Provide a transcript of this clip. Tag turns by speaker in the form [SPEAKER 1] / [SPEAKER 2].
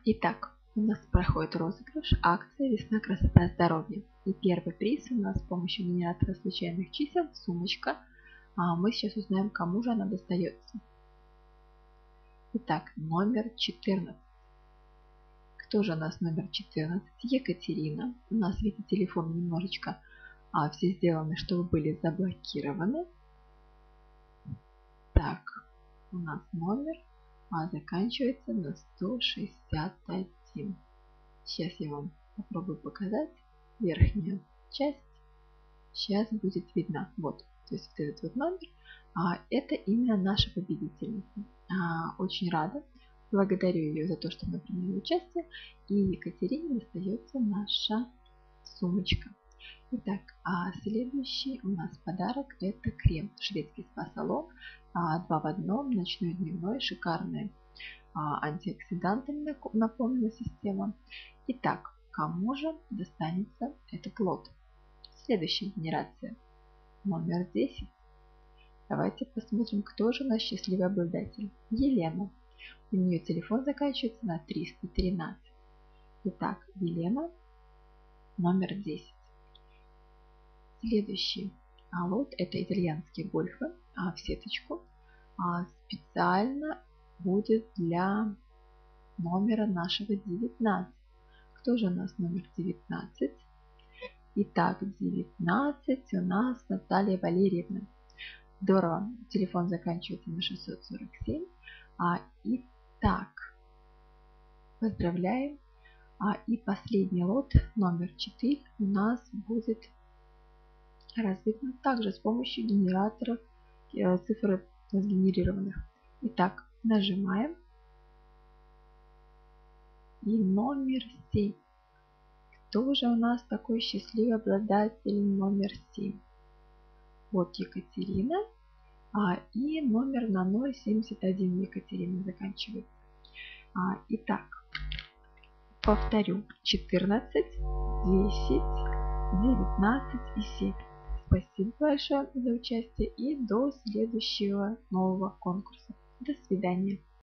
[SPEAKER 1] Итак, у нас проходит розыгрыш акция «Весна, красота, здоровье». И первый приз у нас с помощью генератора случайных чисел сумочка. Мы сейчас узнаем, кому же она достается. Итак, номер 14. Кто же у нас номер 14? Екатерина. У нас, видите, телефон немножечко все сделаны, чтобы были заблокированы. Так, у нас номер заканчивается на 161. Сейчас я вам попробую показать верхнюю часть. Сейчас будет видно. Вот, то есть вот этот вот номер. Это именно наша победительница. Очень рада. Благодарю ее за то, что она приняла участие. И Екатерине достается наша сумочка. Итак, следующий у нас подарок – это крем шведский спа-салон 2 в 1, ночной, дневной, шикарная антиоксидантами наполнена система. Итак, кому же достанется этот лот? Следующая генерация, номер 10. Давайте посмотрим, кто же у нас счастливый обладатель. Елена. У нее телефон заканчивается на 313. Итак, Елена, номер 10. Следующий лот – это итальянские гольфы в сеточку. Специально будет для номера нашего 19. Кто же у нас номер 19? Итак, 19 у нас Наталья Валерьевна. Здорово, телефон заканчивается на 647. Итак, поздравляем. И последний лот, номер 4, у нас будет разыгран также с помощью генераторов цифр сгенерированных. Итак, нажимаем. И номер 7. Кто же у нас такой счастливый обладатель номер 7? Вот Екатерина. И номер на 071 Екатерина заканчивается. Итак, повторю. 14, 10, 19 и 7. Спасибо большое за участие и до следующего нового конкурса. До свидания.